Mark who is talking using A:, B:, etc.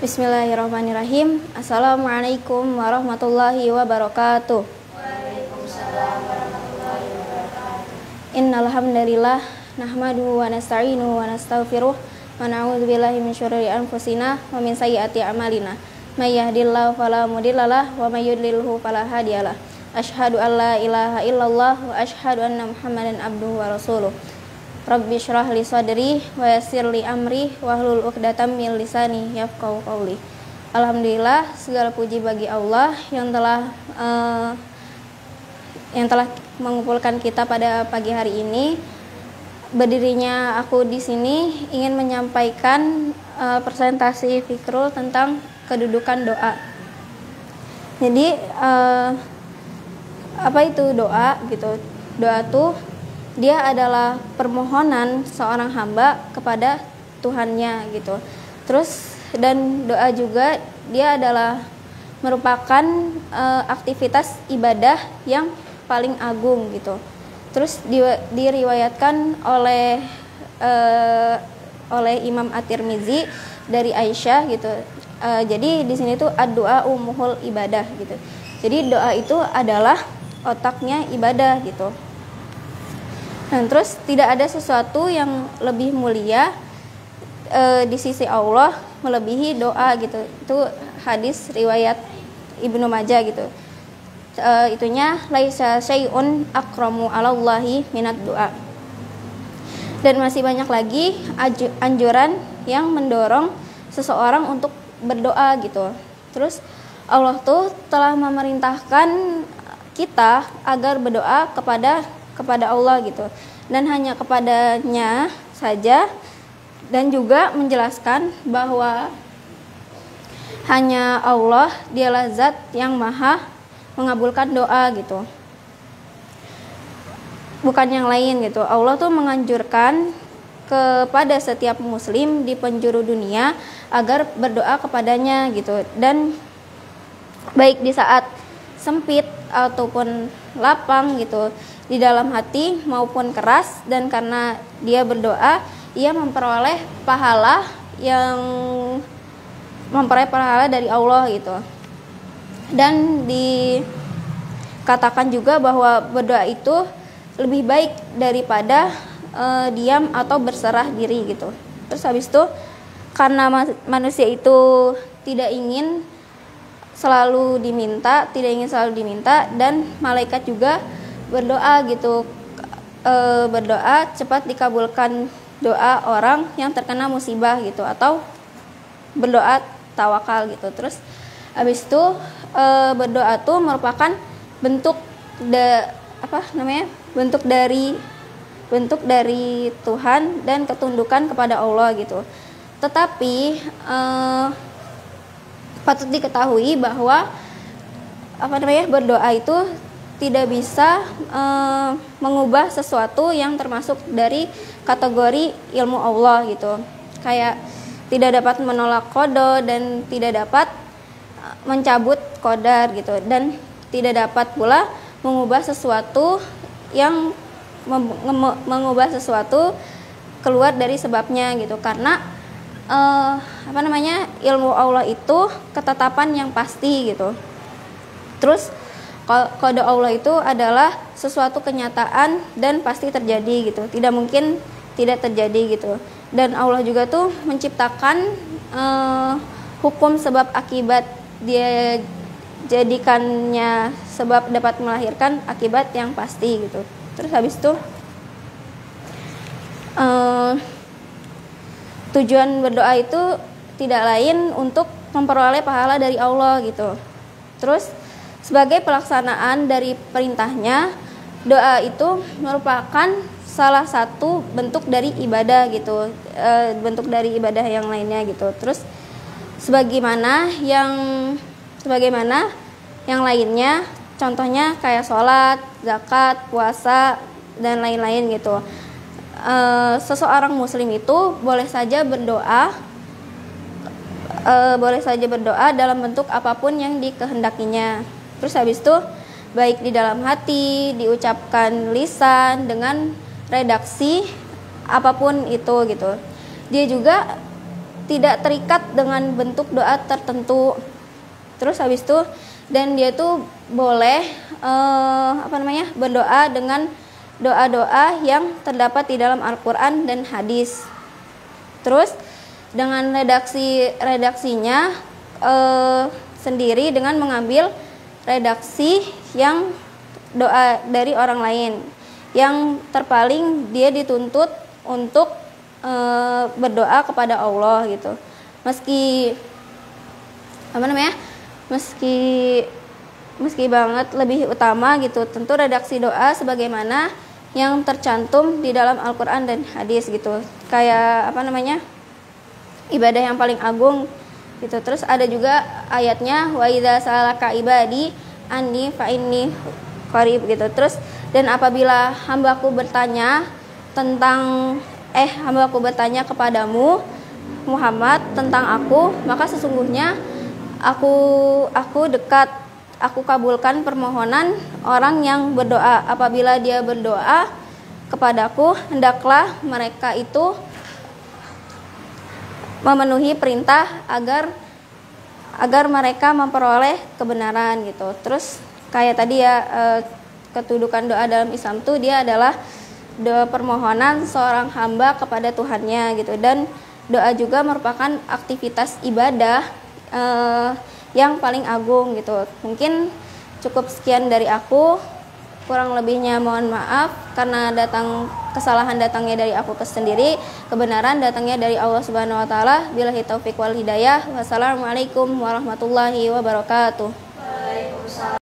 A: Bismillahirrahmanirrahim. Assalamualaikum warahmatullahi wabarakatuh.
B: Waalaikumsalam warahmatullahi wabarakatuh.
A: Innal hamdalillah nahmaduhu wa nasta'inuhu wa nastaghfiruh wa na'udzu billahi min syururi anfusina wa min sayyiati a'malina. May yahdihillahu fala mudhillalah wa may yudlilhu fala hadiyalah. Asyhadu an la ilaha illallah wa asyhadu anna Muhammadan abduhu wa rasuluh. Rabbi syrah li sadri wa yassir li amri wahlul 'uqdatam min lisani yafqahu qawli. Alhamdulillah, segala puji bagi Allah yang telah mengumpulkan kita pada pagi hari ini. Berdirinya aku di sini ingin menyampaikan presentasi Fikrul tentang kedudukan doa. Jadi apa itu doa gitu? Doa tuh dia adalah permohonan seorang hamba kepada Tuhannya gitu. Terus dan doa juga dia adalah merupakan aktivitas ibadah yang paling agung gitu. Terus diriwayatkan oleh Imam At-Tirmizi dari Aisyah gitu. Jadi di sini tuh ad-du'a umuhul ibadah gitu. Jadi doa itu adalah otaknya ibadah gitu. Nah, terus tidak ada sesuatu yang lebih mulia di sisi Allah melebihi doa gitu. Itu hadis riwayat Ibnu Majah gitu. Itunya laisa syai'un akramu 'alallahi minad doa. Dan masih banyak lagi anjuran yang mendorong seseorang untuk berdoa gitu. Terus Allah tuh telah memerintahkan kita agar berdoa kepada Allah gitu, dan hanya kepadanya saja, dan juga menjelaskan bahwa hanya Allah dialah zat yang maha mengabulkan doa gitu, bukan yang lain gitu. Allah tuh menganjurkan kepada setiap muslim di penjuru dunia agar berdoa kepadanya gitu, dan baik di saat sempit ataupun lapang gitu, di dalam hati maupun keras. Dan karena dia berdoa, ia memperoleh pahala dari Allah gitu. Dan dikatakan juga bahwa berdoa itu lebih baik daripada diam atau berserah diri gitu. Terus habis itu karena manusia itu tidak ingin selalu diminta, dan malaikat juga berdoa gitu, berdoa cepat dikabulkan doa orang yang terkena musibah gitu, atau berdoa tawakal gitu. Terus habis itu berdoa tuh merupakan bentuk dari Tuhan dan ketundukan kepada Allah gitu. Tetapi patut diketahui bahwa berdoa itu tidak bisa mengubah sesuatu yang termasuk dari kategori ilmu Allah gitu. Kayak tidak dapat menolak qada dan tidak dapat mencabut qadar gitu, dan tidak dapat pula mengubah sesuatu keluar dari sebabnya gitu. Karena ilmu Allah itu ketetapan yang pasti gitu. Terus qada Allah itu adalah sesuatu kenyataan dan pasti terjadi gitu, tidak mungkin tidak terjadi gitu. Dan Allah juga tuh menciptakan hukum sebab akibat, dia jadikannya sebab dapat melahirkan akibat yang pasti gitu. Terus habis itu tujuan berdoa itu tidak lain untuk memperoleh pahala dari Allah gitu. Terus sebagai pelaksanaan dari perintahnya, doa itu merupakan salah satu bentuk dari ibadah gitu, bentuk dari ibadah yang lainnya gitu. Terus sebagaimana yang lainnya, contohnya kayak sholat, zakat, puasa, dan lain-lain gitu. Seseorang muslim itu boleh saja berdoa dalam bentuk apapun yang dikehendakinya. Terus habis itu baik di dalam hati, diucapkan lisan, dengan redaksi apapun itu gitu. Dia juga tidak terikat dengan bentuk doa tertentu. Terus habis itu dan dia tuh boleh berdoa dengan doa-doa yang terdapat di dalam Al-Qur'an dan hadis. Terus dengan redaksinya sendiri dengan mengambil redaksi yang doa dari orang lain. Yang terpaling dia dituntut untuk berdoa kepada Allah gitu. Meski banget lebih utama gitu. Tentu redaksi doa sebagaimana yang tercantum di dalam Al-Qur'an dan hadis gitu. Kayak ibadah yang paling agung gitu. Terus ada juga ayatnya wa idza salaka ibadi anni fa inni qarib gitu. Terus dan apabila hambaku bertanya kepadamu Muhammad tentang aku, maka sesungguhnya aku dekat, aku kabulkan permohonan orang yang berdoa. Apabila dia berdoa kepadaku, hendaklah mereka itu memenuhi perintah agar mereka memperoleh kebenaran gitu. Terus kayak tadi ya, kedudukan doa dalam Islam tuh dia adalah doa permohonan seorang hamba kepada Tuhannya gitu, dan doa juga merupakan aktivitas ibadah yang paling agung gitu. Mungkin cukup sekian dari aku, kurang lebihnya mohon maaf karena kesalahan datangnya dari aku sendiri, kebenaran datangnya dari Allah Subhanahu wa taala. Billahi taufik wal hidayah. Wassalamualaikum warahmatullahi wabarakatuh.